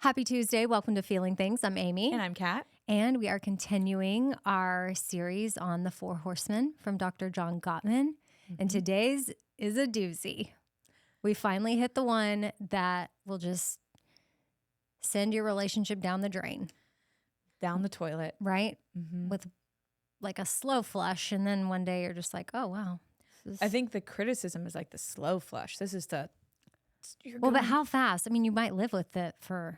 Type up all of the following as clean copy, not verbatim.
Happy Tuesday. Welcome to Feeling Things. I'm Amy. And I'm Kat. And we are continuing our series on the Four Horsemen from Dr. John Gottman. And today's is a doozy. We finally hit the one that will just send your relationship down the drain. Down the toilet. Right? With like a slow flush. And then one day you're just like, oh, wow. I think the criticism is like the slow flush. This is the... But how fast? I mean, you might live with it for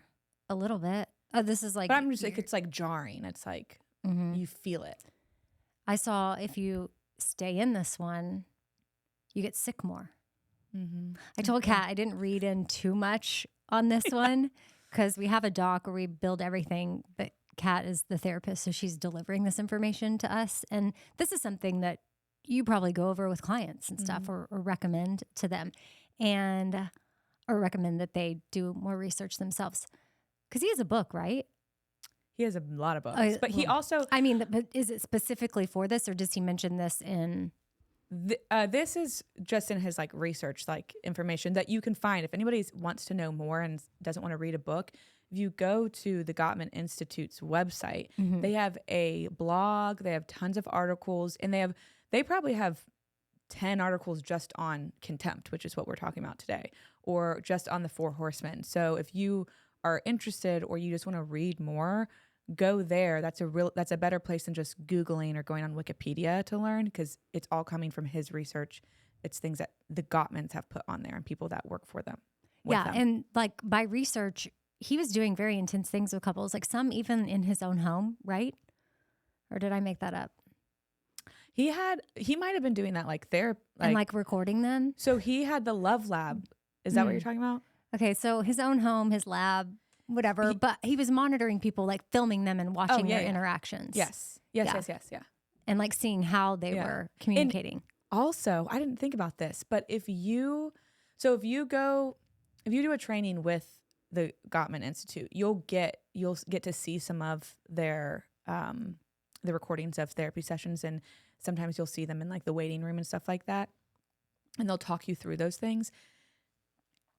a little bit. This is like... But I'm just like, it's like jarring. It's like, you feel it. I saw if you stay in this one, you get sick more. I told Kat I didn't read in too much on this one because we have a doc where we build everything, but Kat is the therapist, so she's delivering this information to us. And this is something that you probably go over with clients and stuff or recommend to them and or recommend that they do more research themselves. Because he has a book, right? He has a lot of books. But he also... I mean, but is it specifically for this or does he mention this in... this is just in his like research, like information that you can find. If anybody wants to know more and doesn't want to read a book, if you go to the Gottman Institute's website, they have a blog, they have tons of articles, and they probably have 10 articles just on contempt, which is what we're talking about today, or just on the Four Horsemen. So if you are interested or you just want to read more, go there. That's a better place than just Googling or going on Wikipedia to learn, because it's all coming from his research. It's things that the Gottmans have put on there and people that work for them. And like by research, he was doing very intense things with couples, like some even in his own home, right? Or did I make that up? He might have been doing that like therapy. And like recording them? So he had the Love Lab. Is that what you're talking about? Okay, so his own home, his lab, whatever, but he was monitoring people, like filming them and watching their interactions. Yes. And like seeing how they were communicating. And also, I didn't think about this, but if you do a training with the Gottman Institute, you'll get to see some of their the recordings of therapy sessions, and sometimes you'll see them in like the waiting room and stuff like that, and they'll talk you through those things.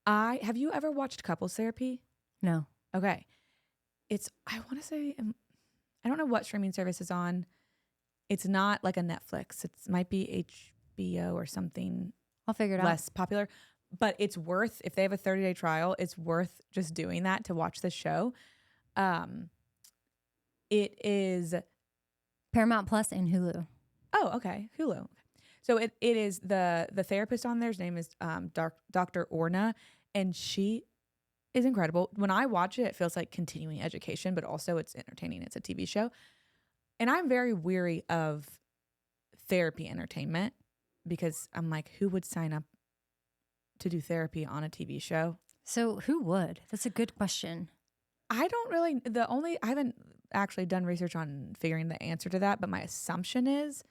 Have you ever watched couples therapy? No. Okay. I want to say, I don't know what streaming service is on. It's not like a Netflix. It might be HBO or something. I'll figure it out. Less popular. But it's worth, if they have a 30-day trial, it's worth just doing that to watch this show. It is Paramount Plus and Hulu. Oh, okay. Hulu. So it is the therapist on there's name is Dr. Orna, and she is incredible. When I watch it, it feels like continuing education, but also it's entertaining. It's a TV show. And I'm very weary of therapy entertainment because I'm like, who would sign up to do therapy on a TV show? So who would? That's a good question. I haven't actually done research on figuring the answer to that, but my assumption is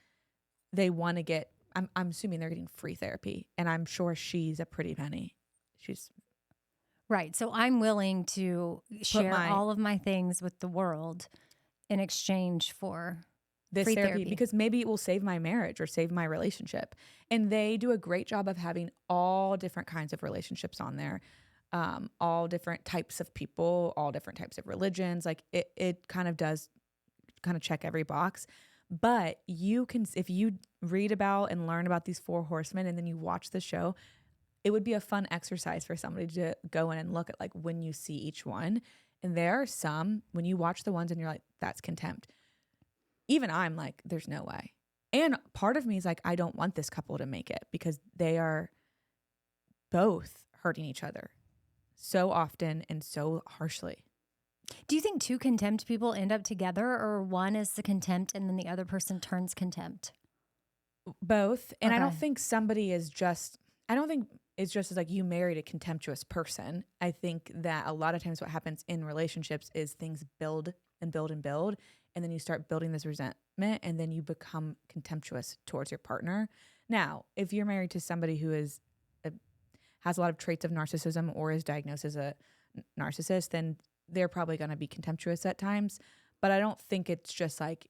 they want to get, I'm assuming they're getting free therapy, and I'm sure she's a pretty penny. She's right. So I'm willing to share all of my things with the world in exchange for this free therapy because maybe it will save my marriage or save my relationship. And they do a great job of having all different kinds of relationships on there, all different types of people, all different types of religions. Like it kind of does kind of check every box. But you can, if you read about and learn about these Four Horsemen and then you watch the show, it would be a fun exercise for somebody to go in and look at like when you see each one. And there are some, when you watch the ones and you're like, that's contempt. Even I'm like, there's no way. And part of me is like, I don't want this couple to make it because they are both hurting each other so often and so harshly. Do you think two contempt people end up together, or one is the contempt and then the other person turns contempt? Both. And okay. I don't think it's just as like you married a contemptuous person. I think that a lot of times what happens in relationships is things build and build and build. And then you start building this resentment and then you become contemptuous towards your partner. Now, if you're married to somebody who has a lot of traits of narcissism or is diagnosed as a narcissist, then they're probably going to be contemptuous at times. But I don't think it's just like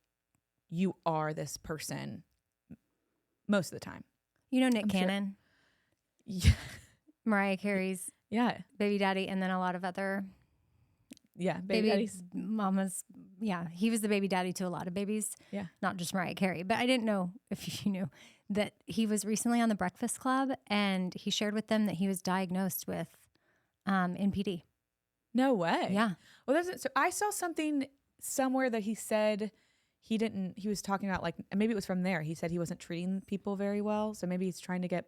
you are this person most of the time. You know Nick Cannon? Sure. Yeah. Mariah Carey's baby daddy, and then a lot of other Yeah, baby daddies. Mama's, yeah, he was the baby daddy to a lot of babies. Yeah. Not just Mariah Carey. But I didn't know if you knew that he was recently on the Breakfast Club and he shared with them that he was diagnosed with NPD. No way. Yeah. Well, so I saw something somewhere that he said he was talking about, like, maybe it was from there. He said he wasn't treating people very well. So maybe he's trying to get.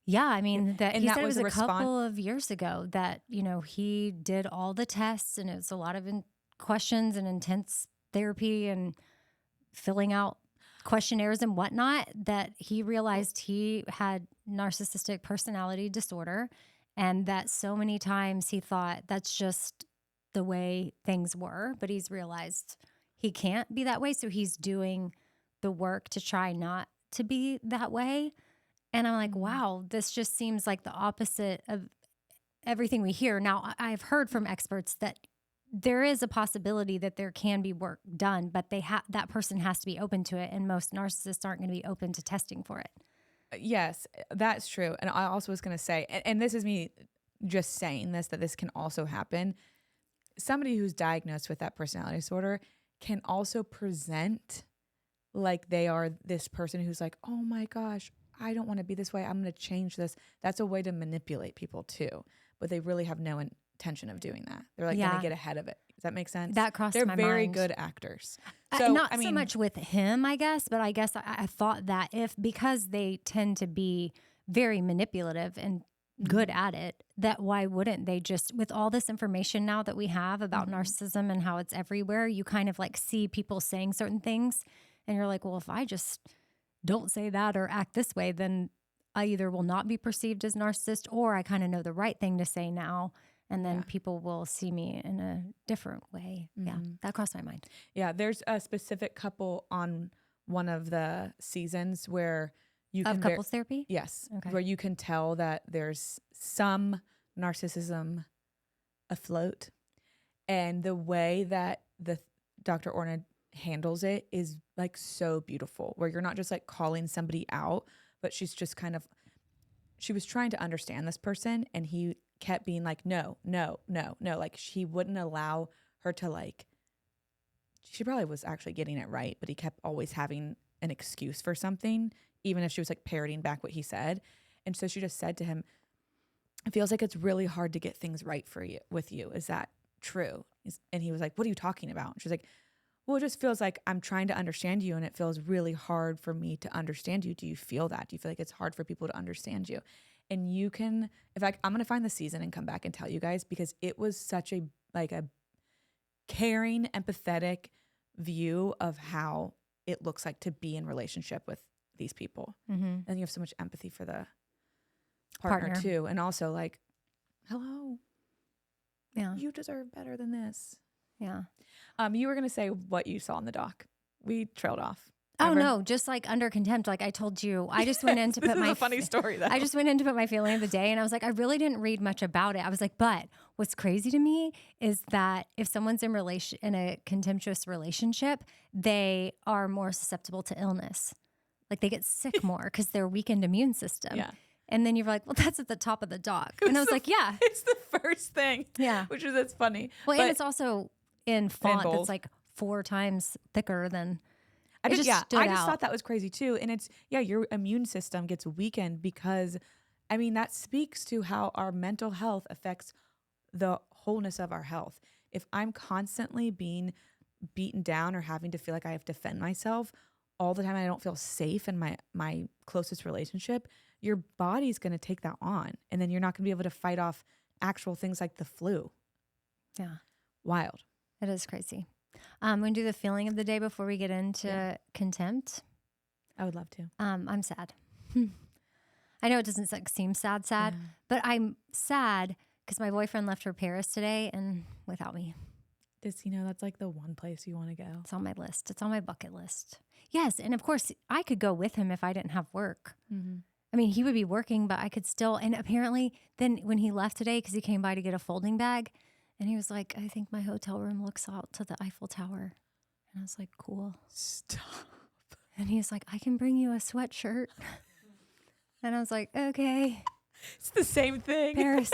Yeah. I mean, that he said it was a response. couple of years ago that, he did all the tests and it was a lot of questions and intense therapy and filling out questionnaires and whatnot, that he realized he had narcissistic personality disorder and that so many times he thought that's just the way things were, but he's realized he can't be that way. So he's doing the work to try not to be that way. And I'm like, wow, this just seems like the opposite of everything we hear. Now, I've heard from experts that there is a possibility that there can be work done, but that person has to be open to it. And most narcissists aren't going to be open to testing for it. Yes, that's true. And I also was going to say, and this is me just saying this, that this can also happen. Somebody who's diagnosed with that personality disorder can also present like they are this person who's like, oh my gosh, I don't want to be this way. I'm going to change this. That's a way to manipulate people too. But they really have no intention of doing that. They're like going to get ahead of it. Does that make sense? That crossed my mind. They're very good actors. So not so much with him, I guess, but I guess I thought that because they tend to be very manipulative and good at it, that why wouldn't they just, with all this information now that we have about narcissism and how it's everywhere, you kind of like see people saying certain things and you're like, well, if I just don't say that or act this way, then I either will not be perceived as narcissist or I kind of know the right thing to say now. And then people will see me in a different way. Yeah, that crossed my mind. Yeah, there's a specific couple on one of the seasons where you can... Of couples therapy? Yes, okay. Where you can tell that there's some narcissism afloat. And the way that the Dr. Orna handles it is like so beautiful, where you're not just like calling somebody out, but she's just kind of... She was trying to understand this person and he kept being like, no. Like she wouldn't allow her to like, she probably was actually getting it right, but he kept always having an excuse for something, even if she was like parroting back what he said. And so she just said to him, it feels like it's really hard to get things right for you with you. Is that true? And he was like, what are you talking about? And she's like, well, it just feels like I'm trying to understand you and it feels really hard for me to understand you. Do you feel that? Do you feel like it's hard for people to understand you? And you can, in fact, I'm going to find the season and come back and tell you guys, because it was such a caring, empathetic view of how it looks like to be in relationship with these people. And you have so much empathy for the partner too. And also like, hello, you deserve better than this. Yeah. You were going to say what you saw in the doc. We trailed off. Remember? Oh no, just like under contempt, like I told you, I just went in to put my a funny story though. I just went in to put my feeling of the day and I was like, I really didn't read much about it. I was like, but what's crazy to me is that if someone's in a contemptuous relationship, they are more susceptible to illness. Like they get sick more because their weakened immune system. Yeah. And then you're like, well, that's at the top of the doc. And I was like, yeah. It's the first thing. Yeah. Which is, it's funny. Well, and it's also in font that's like 4 times thicker than... I just thought that was crazy too. And it's, your immune system gets weakened because, I mean, that speaks to how our mental health affects the wholeness of our health. If I'm constantly being beaten down or having to feel like I have to defend myself all the time, I don't feel safe in my closest relationship, your body's going to take that on. And then you're not going to be able to fight off actual things like the flu. Yeah. Wild. It is crazy. I'm going to do the feeling of the day before we get into contempt. I would love to. I'm sad. I know it doesn't seem sad, but I'm sad because my boyfriend left for Paris today and without me. Does he know that's like the one place you want to go? It's on my list. It's on my bucket list. Yes. And of course, I could go with him if I didn't have work. I mean, he would be working, but I could still. And apparently then when he left today, because he came by to get a folding bag, and he was like, I think my hotel room looks out to the Eiffel Tower. And I was like, cool. Stop. And he's like, I can bring you a sweatshirt. And I was like, okay. It's the same thing. Paris.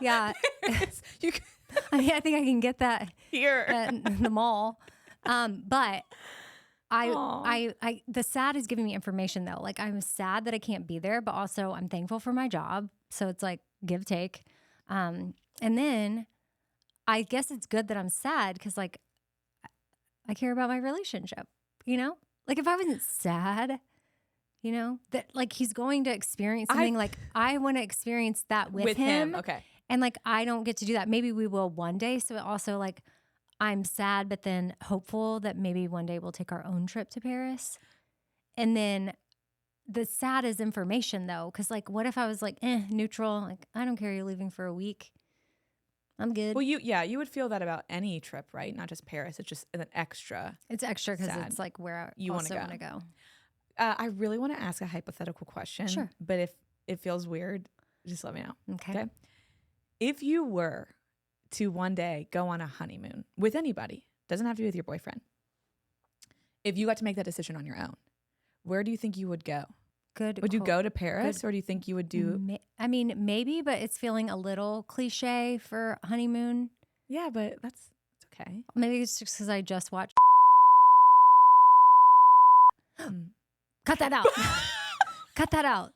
Yeah. Paris. I think I can get that Here. at the mall. But Aw. the sad is giving me information though. Like I'm sad that I can't be there, but also I'm thankful for my job. So it's like give take. And then I guess it's good that I'm sad because like I care about my relationship, you know? Like if I wasn't sad, you know, that like he's going to experience something like I want to experience that with him. Okay. And like I don't get to do that. Maybe we will one day. So it also like I'm sad, but then hopeful that maybe one day we'll take our own trip to Paris. And then the sad is information though. Cause like, what if I was like, neutral? Like, I don't care. You're leaving for a week. I'm good. Well, you would feel that about any trip, right? Not just Paris. It's just an extra. It's extra because sad. it's like where You I wanna also go. want to go. I really want to ask a hypothetical question. Sure. But if it feels weird, just let me know. Okay. If you were to one day go on a honeymoon with anybody, doesn't have to be with your boyfriend. If you got to make that decision on your own, where do you think you would go? Good. Would you go to Paris or do you think you would do? I mean, maybe, but it's feeling a little cliche for honeymoon. Yeah, but it's okay. Maybe it's just because I just watched. Cut that out. Cut that out.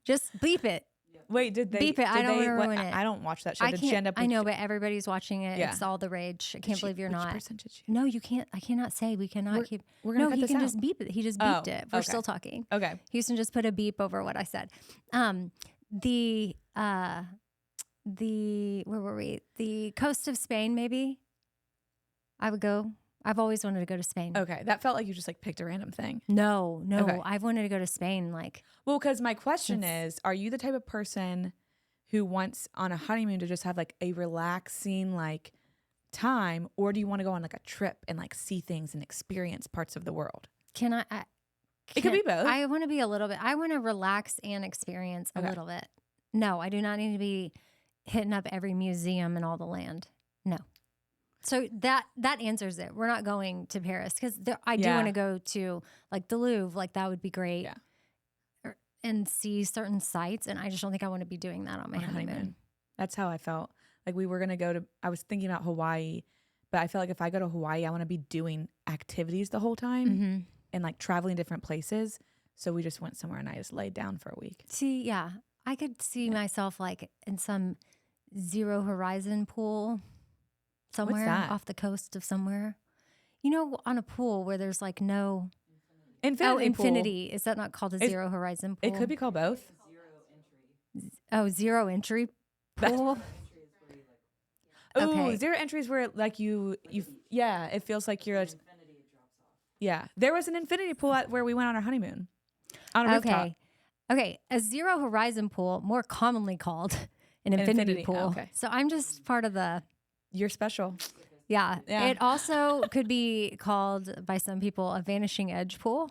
Just bleep it. Wait, did they? Beep it. I don't want to what- ruin it. I don't watch that show. I Did she end can't. up I with know, but everybody's watching it. Yeah. It's all the rage. I can't believe you're which not. person did she? No, you can't. I cannot say. We cannot keep. We're gonna No, cut he this can out. just beep it. He just Oh, beeped it. We're okay. still talking. Okay. Houston just put a beep over what I said. The where were we? The coast of Spain, maybe. I would go. I've always wanted to go to Spain. Okay. That felt like you just like picked a random thing. No. Okay. I've wanted to go to Spain. Like, Well, because my question is, are you the type of person who wants on a honeymoon to just have like a relaxing like time, or do you want to go on like a trip and like see things and experience parts of the world? can I? It could be both. I want to be a little bit. I want to relax and experience a Okay. little bit. No, I do not need to be hitting up every museum in all the land. No. So that answers it. We're not going to Paris because I do Yeah. want to go to like the Louvre. Like that would be great. Yeah. And see certain sites. And I just don't think I want to be doing that on my On a honeymoon. That's how I felt. Like we were gonna I was thinking about Hawaii, but I feel like if I go to Hawaii, I want to be doing activities the whole time Mm-hmm. and like traveling different places. So we just went somewhere and I just laid down for a week. See, yeah, I could see myself like in some zero horizon pool somewhere that? off the coast of somewhere. You know, on a pool where there's like no Infinity pool. infinity. Is that not called a It's- zero horizon pool? It could be called both. zero entry pool. Ooh, Okay. zero entries where like you yeah, it feels like you're yeah. There was an infinity pool at where we went on our honeymoon. On a rooftop. Okay. A zero horizon pool, more commonly called an infinity Infinity, pool. okay. So I'm just part of the. You're special. Yeah. Yeah. It also could be called by some people a vanishing edge pool.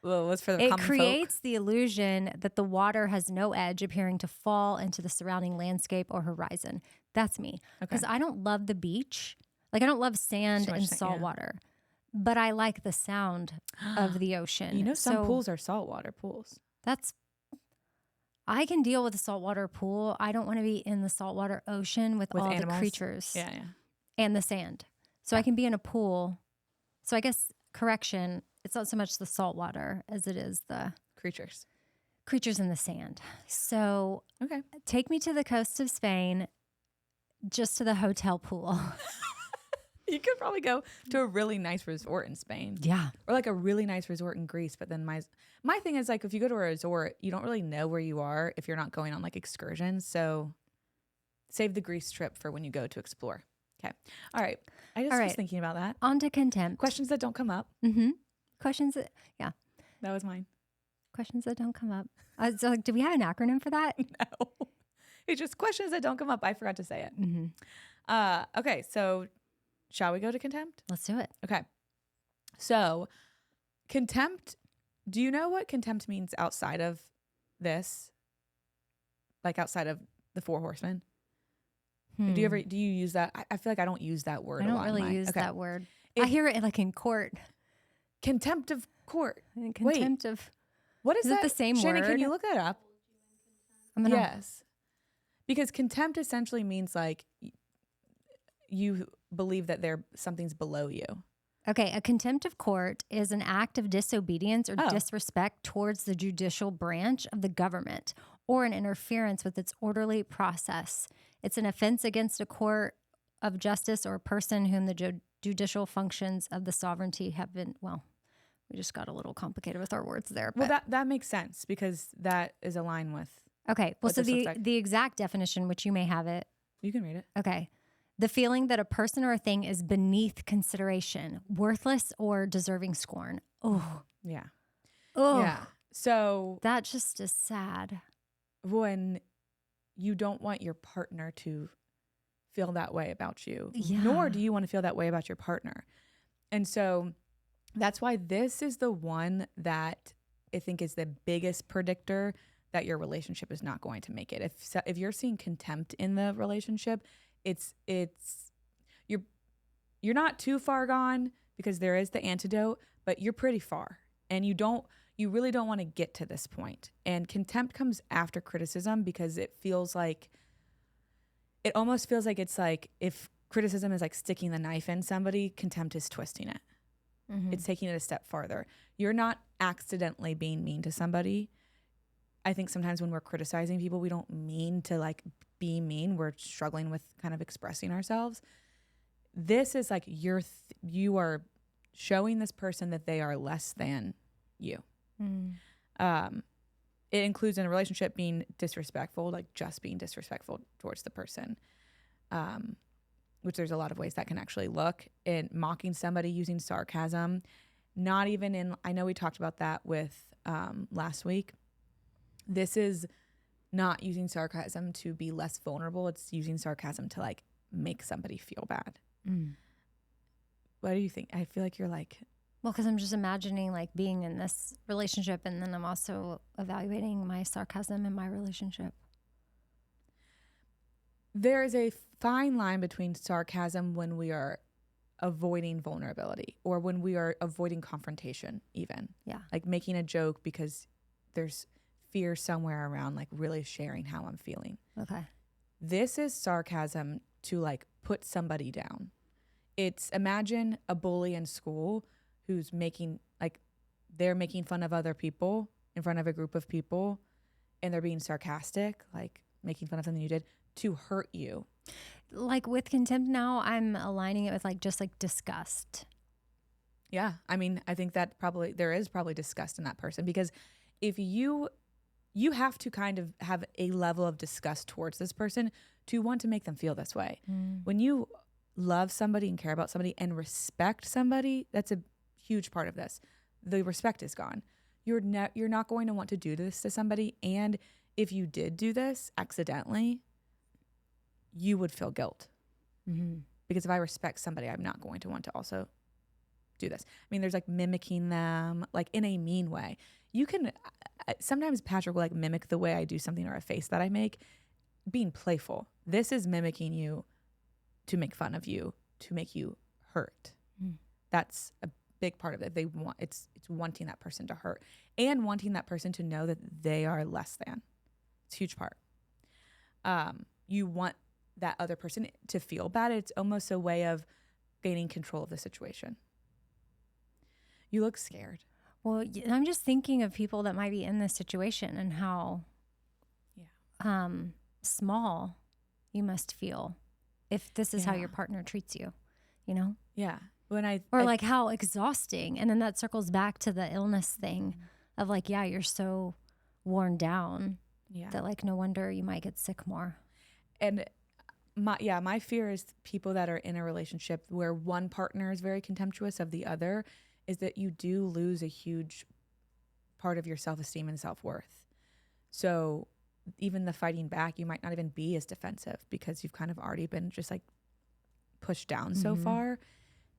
Well, what's for the It common creates the illusion that the water has no edge, appearing to fall into the surrounding landscape or horizon. That's me. Because I don't love the beach. Like, I don't love sand So much and sand, salt yeah. water, but I like the sound of the ocean. You know, some So pools are saltwater pools. I can deal with a saltwater pool. I don't want to be in the saltwater ocean with all animals? the creatures Yeah. and the sand. So I can be in a pool. So I guess, correction, it's not so much the salt water as it is the Creatures. creatures in the sand. So Okay. take me to the coast of Spain, just to the hotel pool. You could probably go to a really nice resort in Spain. Yeah. Or like a really nice resort in Greece. But then my thing is like if you go to a resort, you don't really know where you are if you're not going on like excursions. So save the Greece trip for when you go to explore. Okay. All right. I just was thinking about that. On to contempt. Questions that don't come up. Mm-hmm. Questions that, yeah. That was mine. Questions that don't come up. So like, do we have an acronym for that? No. It's just questions that don't come up. I forgot to say it. Mm-hmm. Okay. So shall we go to contempt? Let's do it. Okay. So contempt, do you know what contempt means outside of this? Like outside of the Four Horsemen? Do you use that? I feel like I don't use that word I a don't lot. really use that word. I If- hear it like in court. Contempt of court. Contempt of. What is Is it that? the same Shannon, word? can you look that up? I'm gonna, Yes. Because contempt essentially means like you believe that something's below you. Okay, a contempt of court is an act of disobedience or Oh. disrespect towards the judicial branch of the government or an interference with its orderly process. It's an offense against a court of justice or a person whom the judicial functions of the sovereignty have been, well, we just got a little complicated with our words there. Well, that makes sense because that is aligned with. Okay, well, what so this looks like. the exact definition, which you may have it. You can read it. Okay. The feeling that a person or a thing is beneath consideration, worthless or deserving scorn. Oh. Yeah. Oh. Yeah. So that just is sad. When you don't want your partner to feel that way about you, Yeah. nor do you want to feel that way about your partner. And so that's why this is the one that I think is the biggest predictor that your relationship is not going to make it. If you're seeing contempt in the relationship, it's you're not too far gone because there is the antidote, but you're pretty far. And you really don't want to get to this point. And contempt comes after criticism because it almost feels like it's like if criticism is like sticking the knife in somebody, contempt is twisting it. Mm-hmm. It's taking it a step farther. You're not accidentally being mean to somebody. I think sometimes when we're criticizing people, we don't mean to like be mean. We're struggling with kind of expressing ourselves. This is like you are showing this person that they are less than you. Mm. It includes in a relationship being disrespectful, like just being disrespectful towards the person, which there's a lot of ways that can actually look. In mocking somebody, using sarcasm, not even in, I know we talked about that with last week. This is not using sarcasm to be less vulnerable. It's using sarcasm to like make somebody feel bad. Mm. What do you think? I feel like you're like... Well, because I'm just imagining like being in this relationship and then I'm also evaluating my sarcasm in my relationship. There is a fine line between sarcasm when we are avoiding vulnerability or when we are avoiding confrontation even. Yeah. Like making a joke because there's fear somewhere around like really sharing how I'm feeling. Okay. This is sarcasm to like put somebody down. It's imagine a bully in school who's they're making fun of other people in front of a group of people and they're being sarcastic, like making fun of something you did to hurt you. Like with contempt now, I'm aligning it with like just like disgust. Yeah. I mean, I think that there is probably disgust in that person because if you have to kind of have a level of disgust towards this person to want to make them feel this way. Mm. When you love somebody and care about somebody and respect somebody, that's a huge part of this. The respect is gone. You're not going to want to do this to somebody. And if you did do this accidentally, you would feel guilt. Mm-hmm. Because if I respect somebody, I'm not going to want to also do this. I mean, there's like mimicking them, like in a mean way. You can, sometimes Patrick will like mimic the way I do something or a face that I make, being playful. This is mimicking you to make fun of you, to make you hurt. Mm. That's a big part of it. It's wanting that person to hurt and wanting that person to know that they are less than. It's a huge part. You want that other person to feel bad. It's almost a way of gaining control of the situation. You look scared. Well, I'm just thinking of people that might be in this situation and how small you must feel if this is how your partner treats you, you know? Yeah. Like how exhausting. And then that circles back to the illness thing of like, yeah, you're so worn down that like no wonder you might get sick more. And my fear is people that are in a relationship where one partner is very contemptuous of the other is that you do lose a huge part of your self-esteem and self-worth. So even the fighting back, you might not even be as defensive because you've kind of already been just like pushed down so far.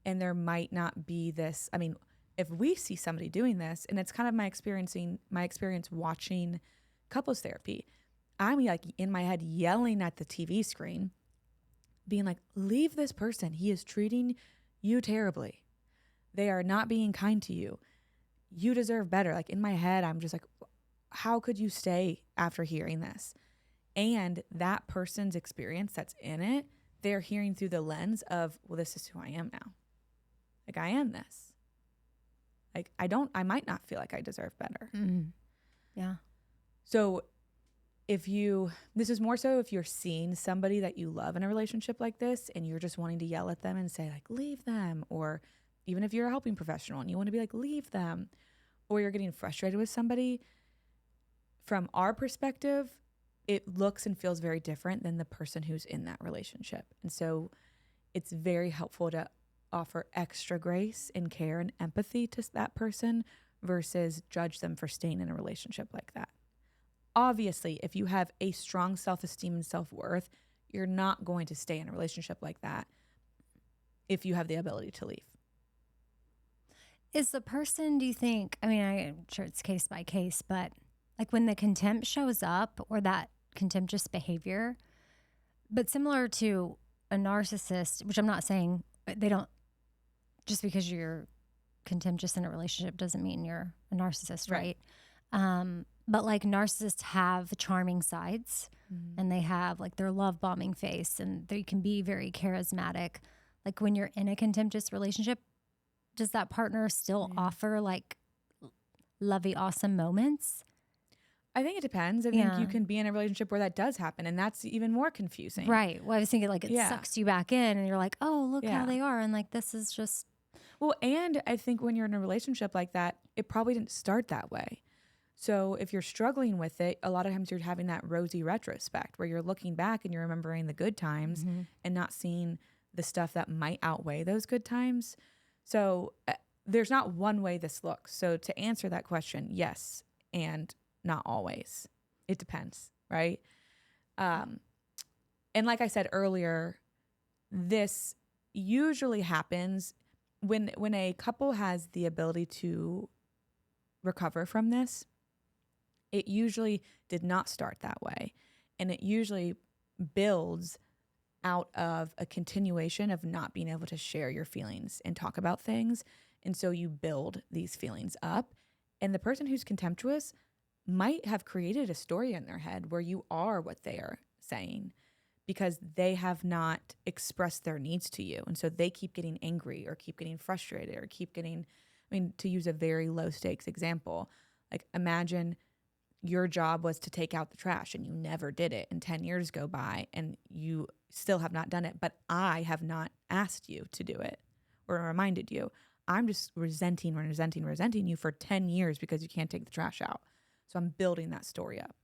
And there might not be this, I mean, if we see somebody doing this, and it's kind of my experience watching couples therapy, I'm like in my head yelling at the TV screen, being like, leave this person. He is treating you terribly. They are not being kind to you. You deserve better. Like in my head, I'm just like, how could you stay after hearing this? And that person's experience that's in it, they're hearing through the lens of, well, this is who I am now. Like, I am this. Like, I might not feel like I deserve better. Yeah. So this is more so if you're seeing somebody that you love in a relationship like this and you're just wanting to yell at them and say like, leave them. Or even if you're a helping professional and you want to be like, leave them. Or you're getting frustrated with somebody, from our perspective, it looks and feels very different than the person who's in that relationship. And so it's very helpful to offer extra grace and care and empathy to that person versus judge them for staying in a relationship like that. Obviously, if you have a strong self-esteem and self-worth, you're not going to stay in a relationship like that if you have the ability to leave. Is the person, do you think, I mean, I'm sure it's case by case, but like when the contempt shows up or that contemptuous behavior, but similar to a narcissist, which I'm not saying they don't, just because you're contemptuous in a relationship doesn't mean you're a narcissist, right? But like narcissists have charming sides and they have like their love bombing face and they can be very charismatic. Like when you're in a contemptuous relationship, does that partner still offer like lovey, awesome moments? I think it depends. I think you can be in a relationship where that does happen, and that's even more confusing. Right. Well, I was thinking like it sucks you back in and you're like, oh, look how they are. And like, this is just. Well, and I think when you're in a relationship like that, it probably didn't start that way. So if you're struggling with it, a lot of times you're having that rosy retrospect where you're looking back and you're remembering the good times and not seeing the stuff that might outweigh those good times. So there's not one way this looks. So to answer that question, yes, and not always. It depends, right? And like I said earlier, this usually happens when a couple has the ability to recover from this. It usually did not start that way. And it usually builds out of a continuation of not being able to share your feelings and talk about things. And so you build these feelings up. And the person who's contemptuous might have created a story in their head where you are what they are saying because they have not expressed their needs to you. And so they keep getting angry or keep getting frustrated or keep getting, to use a very low stakes example, like imagine your job was to take out the trash and you never did it and 10 years go by and you still have not done it, but I have not asked you to do it or reminded you. I'm just resenting you for 10 years because you can't take the trash out. So I'm building that story up.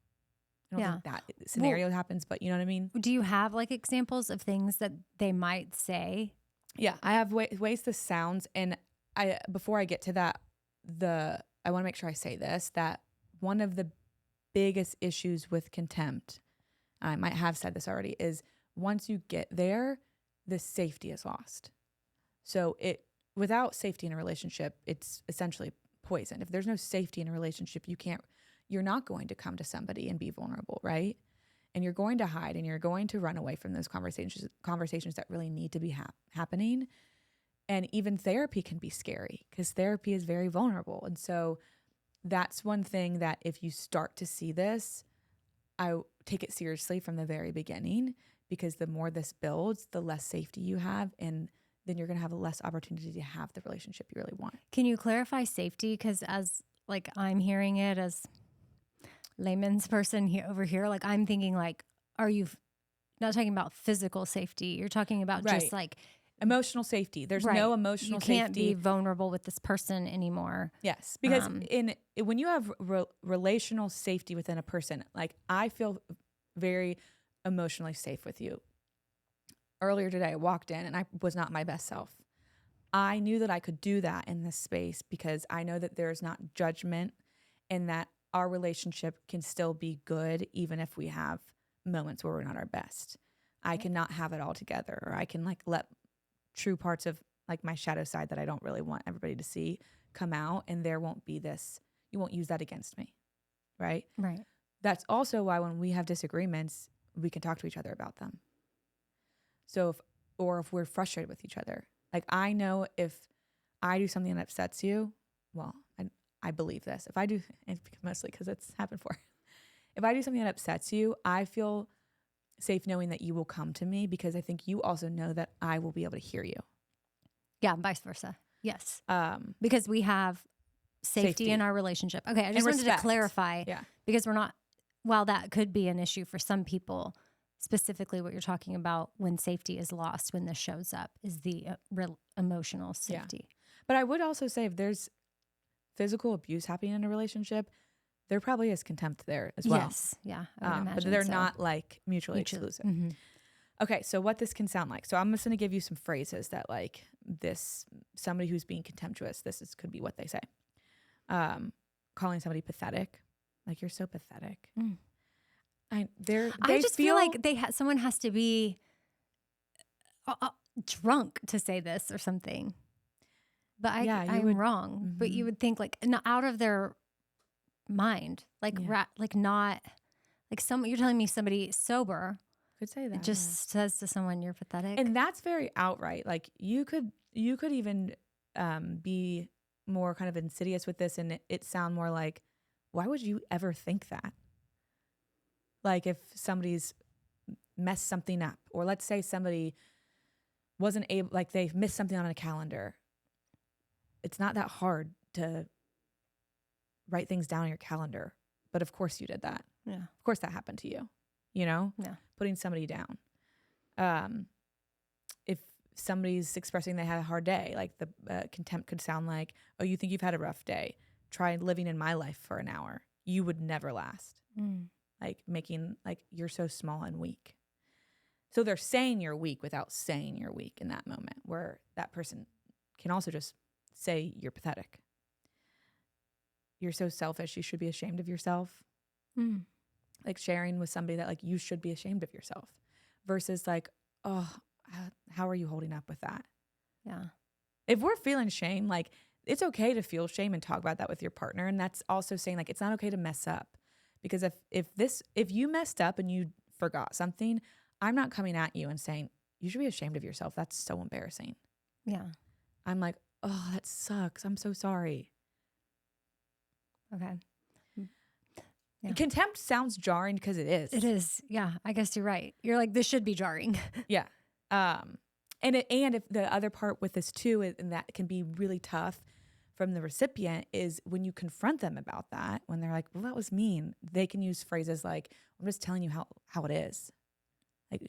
I don't think that scenario happens, but you know what I mean? Do you have like examples of things that they might say? Yeah, I have ways this sounds. And before I get to that, I want to make sure I say this, that one of the biggest issues with contempt, I might have said this already, is once you get there, the safety is lost. So without safety in a relationship, it's essentially poison. If there's no safety in a relationship, you're not going to come to somebody and be vulnerable, right? And you're going to hide and you're going to run away from those conversations that really need to be happening. And even therapy can be scary because therapy is very vulnerable. And so that's one thing that if you start to see this, I take it seriously from the very beginning, because the more this builds, the less safety you have, and then you're going to have a less opportunity to have the relationship you really want. Can you clarify safety? Because as like I'm hearing it as layman's person here over here, like I'm thinking like, are you not talking about physical safety? You're talking about just like emotional safety. There's no emotional safety. You can't be vulnerable with this person anymore. Yes, because when you have relational safety within a person, like I feel very emotionally safe with you. Earlier today, I walked in and I was not my best self. I knew that I could do that in this space because I know that there's not judgment and that our relationship can still be good even if we have moments where we're not our best. I cannot have it all together, or I can like let true parts of like my shadow side that I don't really want everybody to see come out, and there won't be this, you won't use that against me, right? Right. That's also why when we have disagreements, we can talk to each other about them. So if we're frustrated with each other, like I know if I do something that upsets you, well, I believe this. If I do, and mostly because it's happened before. if I do something that upsets you, I feel safe knowing that you will come to me because I think you also know that I will be able to hear you. Yeah, vice versa. Yes. Because we have safety in our relationship. Okay, I just wanted to clarify because we're not, while that could be an issue for some people, specifically what you're talking about when safety is lost, when this shows up, is the emotional safety. Yeah. But I would also say if there's physical abuse happening in a relationship, there probably is contempt there as well. Yes. Yeah. I would imagine but they're not like mutually exclusive. Mm-hmm. Okay. So what this can sound like. So I'm just going to give you some phrases that like this, somebody who's being contemptuous, could be what they say. Calling somebody pathetic. Like, you're so pathetic. Mm. I just feel like someone has to be drunk to say this or something. But I'm wrong. Mm-hmm. But you would think like out of their mind, like not like you're telling me somebody sober could say that. Just says to someone you're pathetic, and that's very outright. Like you could even be more kind of insidious with this, and it sound more like, why would you ever think that? Like if somebody's messed something up, or let's say somebody wasn't able, like they missed something on a calendar. It's not that hard to write things down on your calendar, but of course you did that. Yeah. Of course that happened to you, Yeah. Putting somebody down. If somebody's expressing they had a hard day, like the contempt could sound like, oh, you think you've had a rough day? Try living in my life for an hour. You would never last. Mm. Like making like you're so small and weak. So they're saying you're weak without saying you're weak in that moment, where that person can also just say you're pathetic. You're so selfish. You should be ashamed of yourself. Mm. Like sharing with somebody that like you should be ashamed of yourself versus like, oh, how are you holding up with that? Yeah. If we're feeling shame, like it's okay to feel shame and talk about that with your partner. And that's also saying like, it's not okay to mess up, because if you messed up and you forgot something, I'm not coming at you and saying you should be ashamed of yourself. That's so embarrassing. Yeah. I'm like, oh, that sucks. I'm so sorry. Okay. Yeah. Contempt sounds jarring because it is. It is. Yeah. I guess you're right. You're like, this should be jarring. Yeah. And if the other part with this too, and that can be really tough from the recipient, is when you confront them about that, when they're like, well, that was mean, they can use phrases like, I'm just telling you how it is. Like,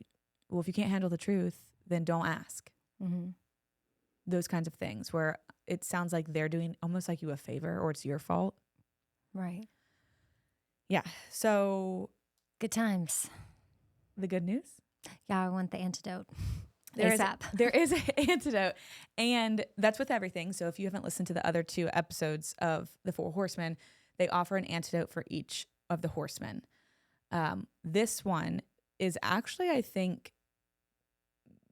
well, if you can't handle the truth, then don't ask. Mm-hmm. Those kinds of things where it sounds like they're doing almost like you a favor or it's your fault. Right. Yeah. So good times. The good news? Yeah, I want the antidote. There is an antidote. And that's with everything. So if you haven't listened to the other 2 episodes of the Four Horsemen, they offer an antidote for each of the horsemen. This one is actually, I think,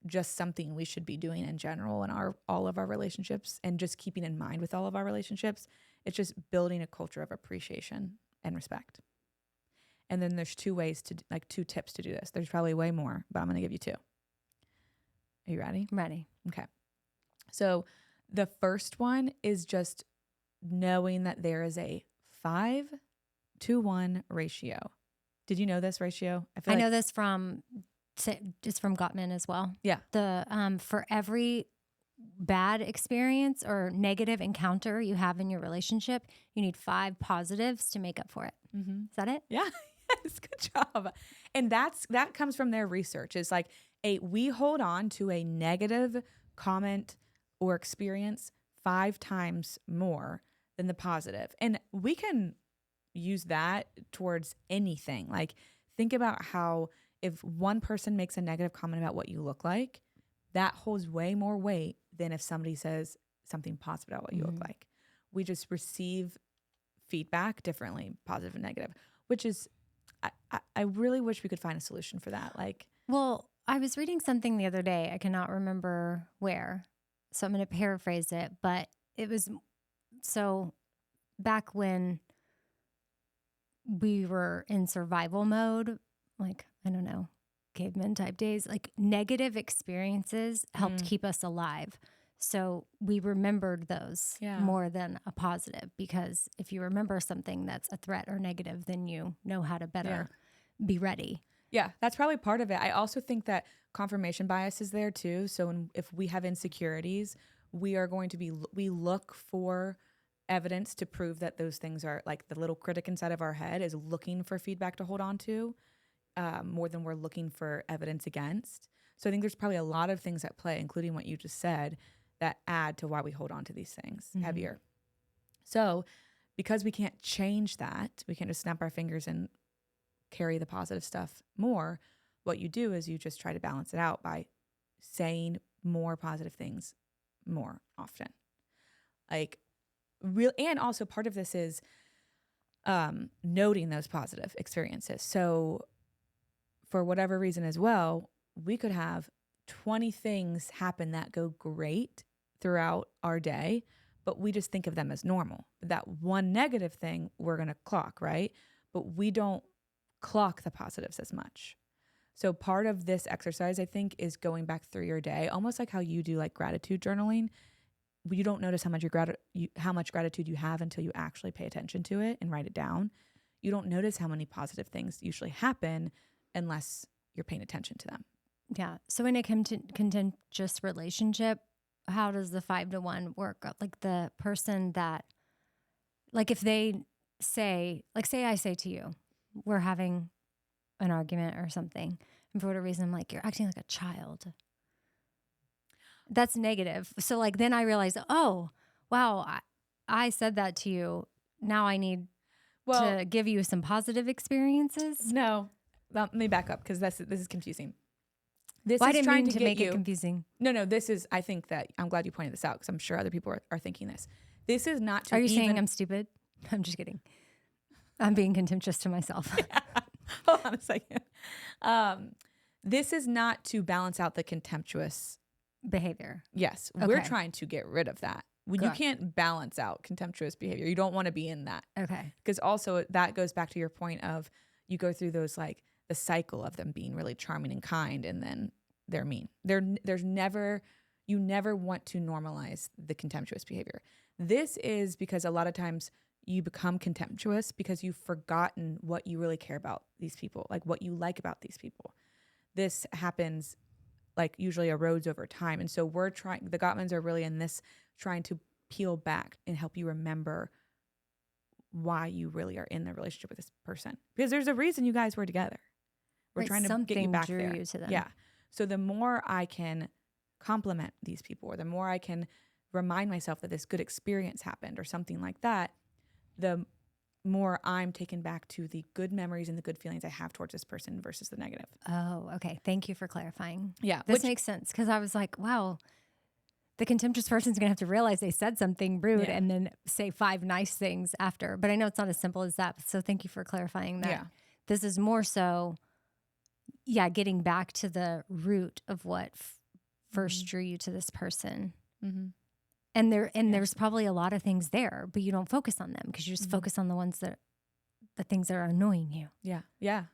just something we should be doing in general in all of our relationships, and just keeping in mind with all of our relationships. It's just building a culture of appreciation and respect. And then there's 2 tips to do this. There's probably way more, but I'm going to give you 2. Are you ready? I'm ready. Okay. So the first one is just knowing that there is a 5-to-1 ratio. Did you know this ratio? I know this from Gottman as well. Yeah. The for every bad experience or negative encounter you have in your relationship, you need 5 positives to make up for it. Mm-hmm. Is that it? Yeah. Yes. Good job. And that comes from their research. Is like we hold on to a negative comment or experience 5 times more than the positive. And we can use that towards anything. Like think about how if one person makes a negative comment about what you look like, that holds way more weight than if somebody says something positive about what you look like. We just receive feedback differently, positive and negative, which is, I really wish we could find a solution for that. Like, well, I was reading something the other day. I cannot remember where, so I'm going to paraphrase it, but it was, so back when we were in survival mode, like, I don't know, caveman type days, like negative experiences helped keep us alive. So we remembered those Yeah. more than a positive, because if you remember something that's a threat or negative, then you know how to better be ready. Yeah, that's probably part of it. I also think that confirmation bias is there too. So if we have insecurities, we are going to we look for evidence to prove that those things are, like, the little critic inside of our head is looking for feedback to hold on to, more than we're looking for evidence against. So I think there's probably a lot of things at play, including what you just said, that add to why we hold on to these things heavier. So because we can't change that, we can't just snap our fingers and carry the positive stuff more. What you do is you just try to balance it out by saying more positive things more often. Like, and also part of this is noting those positive experiences. So for whatever reason as well, we could have 20 things happen that go great throughout our day, but we just think of them as normal. That one negative thing we're going to clock, right? But we don't clock the positives as much. So part of this exercise, I think, is going back through your day, almost like how you do like gratitude journaling. You don't notice how much gratitude you have until you actually pay attention to it and write it down. You don't notice how many positive things usually happen unless you're paying attention to them. Yeah. So in a contentious relationship, how does the 5-to-1 work? Like the person that, like if they say, like say I say to you, we're having an argument or something, and for whatever reason I'm like, you're acting like a child. That's negative. So like then I realize, oh, wow, I said that to you. Now I need to give you some positive experiences. No, let me back up because this is confusing. I didn't mean to make it confusing. No, this is, I think that I'm glad you pointed this out because I'm sure other people are thinking this. This is not to Are you saying I'm stupid? I'm just kidding. I'm being contemptuous to myself. Hold on a second. This is not to balance out the contemptuous behavior. Yes. Okay. We're trying to get rid of that. You can't balance out contemptuous behavior. You don't want to be in that. Okay. Because also that goes back to your point of you go through those, like, the cycle of them being really charming and kind, and then they're mean. You never want to normalize the contemptuous behavior. This is because a lot of times you become contemptuous because you've forgotten what you really care about these people, like what you like about these people. This happens, like, usually erodes over time. And so the Gottmans are really in this trying to peel back and help you remember why you really are in the relationship with this person. Because there's a reason you guys were together. We're trying to get you back there. You to them. Yeah. So the more I can compliment these people, or the more I can remind myself that this good experience happened or something like that, the more I'm taken back to the good memories and the good feelings I have towards this person versus the negative. Oh, okay. Thank you for clarifying. Yeah. This makes sense, because I was like, wow, the contemptuous person's going to have to realize they said something rude and then say 5 nice things after. But I know it's not as simple as that. So thank you for clarifying that. Yeah. This is more so, getting back to the root of what first drew you to this person. Mm-hmm. And there's probably a lot of things there, but you don't focus on them because you just focus on the things that are annoying you. Yeah. Yeah.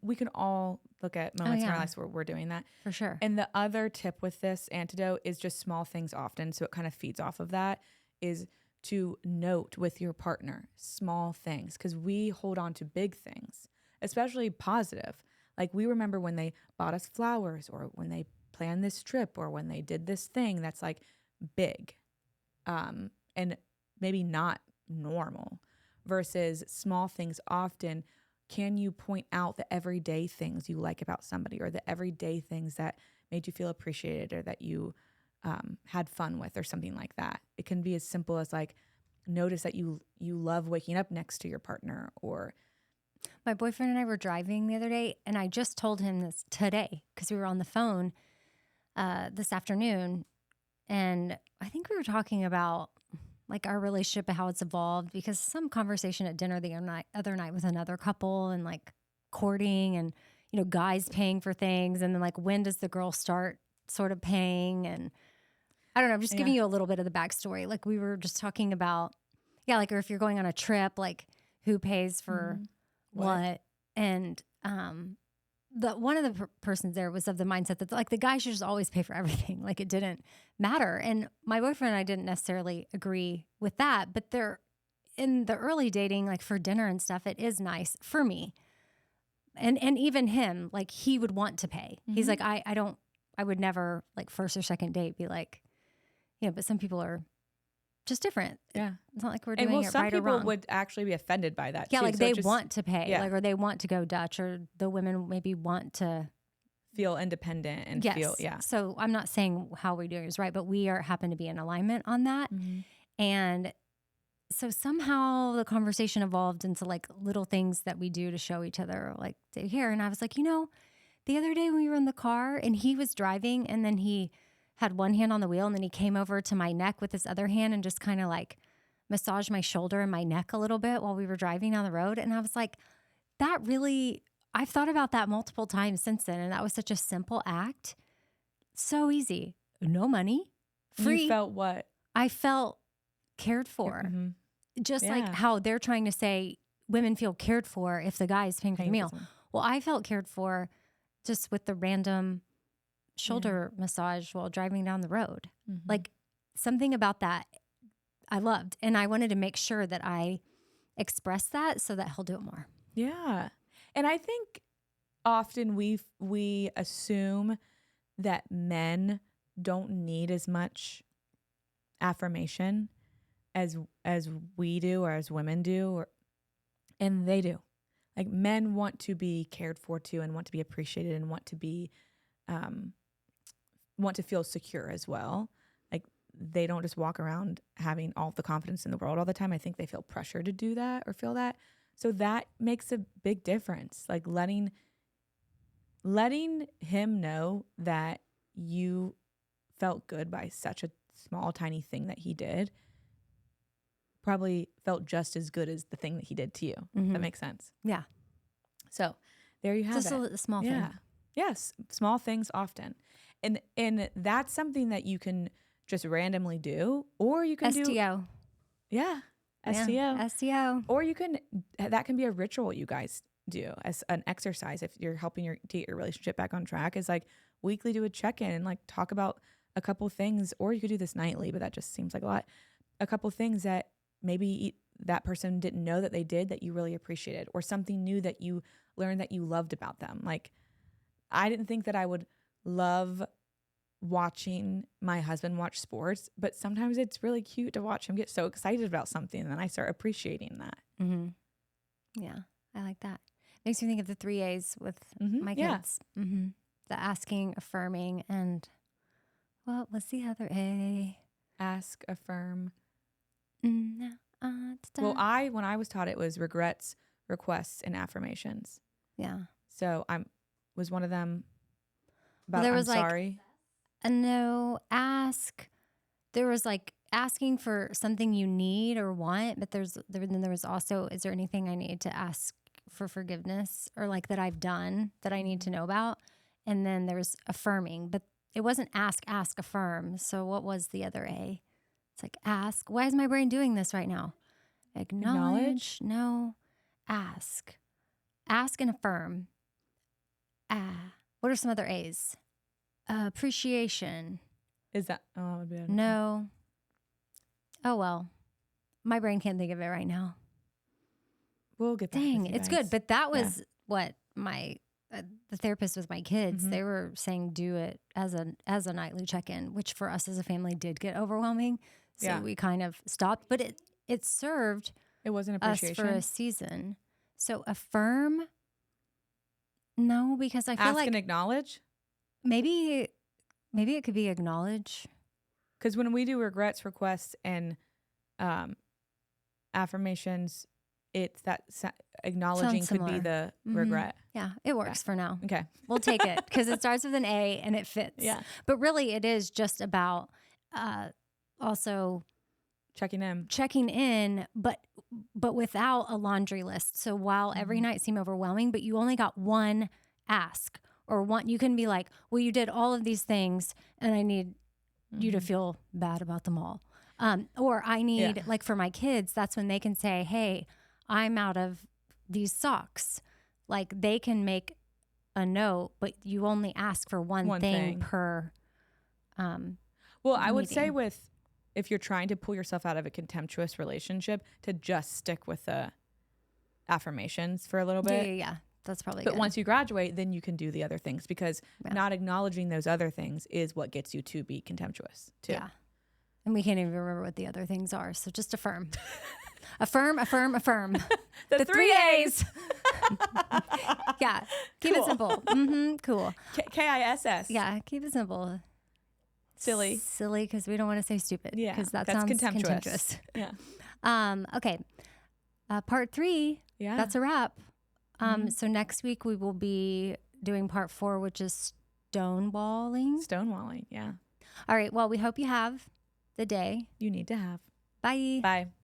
We can all look at moments in our lives where we're doing that. For sure. And the other tip with this antidote is just small things often. So it kind of feeds off of that, is to note with your partner small things, because we hold on to big things, especially positive. Like, we remember when they bought us flowers, or when they planned this trip, or when they did this thing that's like big, and maybe not normal, versus small things often. Can you point out the everyday things you like about somebody, or the everyday things that made you feel appreciated, or that you had fun with, or something like that? It can be as simple as, like, notice that you love waking up next to your partner. Or my boyfriend and I were driving the other day, and I just told him this today because we were on the phone this afternoon, and I think we were talking about, like, our relationship and how it's evolved, because some conversation at dinner the other night with another couple, and like courting, and guys paying for things, and then like, when does the girl start sort of paying? And I don't know, I'm just giving you a little bit of the backstory. Like, we were just talking about, like, or if you're going on a trip, like, who pays for what? And one of the persons there was of the mindset that like the guy should just always pay for everything. Like it didn't matter. And my boyfriend and I didn't necessarily agree with that, but in the early dating, like for dinner and stuff, it is nice for me. And even him, like he would want to pay. He's like, I would never like first or second date be like, but some people are just different. Yeah. It's not like we're doing it right or wrong. Some people would actually be offended by that too. Like so they want to pay, yeah. like, or they want to go Dutch, or the women maybe want to feel independent and feel, yeah. So I'm not saying how we're doing is right, but we happen to be in alignment on that. And so somehow the conversation evolved into like little things that we do to show each other, like here. And I was like, the other day when we were in the car and he was driving and then he had one hand on the wheel and then he came over to my neck with his other hand and just kind of like massaged my shoulder and my neck a little bit while we were driving down the road. And I was like, I've thought about that multiple times since then. And that was such a simple act. So easy. No money. Free. You felt what? I felt cared for. Just like how they're trying to say women feel cared for if the guy is paying for the meal. Well, I felt cared for just with the random shoulder massage while driving down the road. Like something about that I loved. And I wanted to make sure that I express that so that he'll do it more. Yeah. And I think often we assume that men don't need as much affirmation as we do or as women do, and they do. Like men want to be cared for too, and want to be appreciated, and want to be want to feel secure as well. Like they don't just walk around having all the confidence in the world all the time. I think they feel pressure to do that or feel that. So that makes a big difference. Like letting him know that you felt good by such a small, tiny thing that he did probably felt just as good as the thing that he did to you. That makes sense. Yeah. So there you have just it. Just a small thing. Yes. Small things often. And that's something that you can just randomly do, or you can STO. Yeah. STO. STO. Or that can be a ritual you guys do as an exercise. If you're helping to get your relationship back on track, is like weekly do a check-in and like talk about a couple things, or you could do this nightly, but that just seems like a lot. A couple things that maybe that person didn't know that they did that you really appreciated, or something new that you learned that you loved about them. Like I didn't think that I would love watching my husband watch sports, but sometimes it's really cute to watch him get so excited about something, and then I start appreciating that. Yeah, I like that. Makes me think of the 3 A's with my kids. The asking, affirming, and what was the other A? Ask, affirm. Well, when I was taught, it was regrets, requests, and affirmations. Yeah. So was one of them about there I'm was sorry? No, ask. There was like asking for something you need or want, but then there was also, is there anything I need to ask for forgiveness or like that I've done that I need to know about? And then there's affirming, but it wasn't ask, affirm. So what was the other A? It's like ask. Why is my brain doing this right now? Acknowledge? No. Ask. Ask and affirm. What are some other A's? Appreciation. Is that? Oh, would be no. Oh, well. My brain can't think of it right now. We'll get that. Dang, it's good. But that was what my the therapist with my kids, they were saying do it as a nightly check-in, which for us as a family did get overwhelming. So we kind of stopped. But it served it wasn't appreciation us for a season. So affirm. No, because I feel ask like and acknowledge. Maybe it could be acknowledge. Because when we do regrets, requests, and affirmations, it's that acknowledging could be the regret. Yeah, it works for now. Okay. We'll take it because it starts with an A and it fits. Yeah. But really it is just about also checking in, but without a laundry list. So while every night seemed overwhelming, but you only got one ask or one, you can be like, well, you did all of these things and I need you to feel bad about them all. Or I need, like for my kids, that's when they can say, hey, I'm out of these socks. Like they can make a note, but you only ask for one thing per well, I would say meeting. if you're trying to pull yourself out of a contemptuous relationship, to just stick with the affirmations for a little bit. Yeah. That's probably But good. once you graduate, then you can do the other things, because not acknowledging those other things is what gets you to be contemptuous too. Yeah. And we can't even remember what the other things are. So just affirm. Affirm, affirm, affirm. The 3 A's. Yeah. Keep it simple. Cool. KISS. Yeah. Keep it simple. Silly. Silly, because we don't want to say stupid. Yeah. Because that that's sounds contemptuous. Yeah. Okay. Part 3. Yeah. That's a wrap. So next week we will be doing part 4, which is stonewalling. Stonewalling. Yeah. All right. Well, we hope you have the day you need to have. Bye. Bye.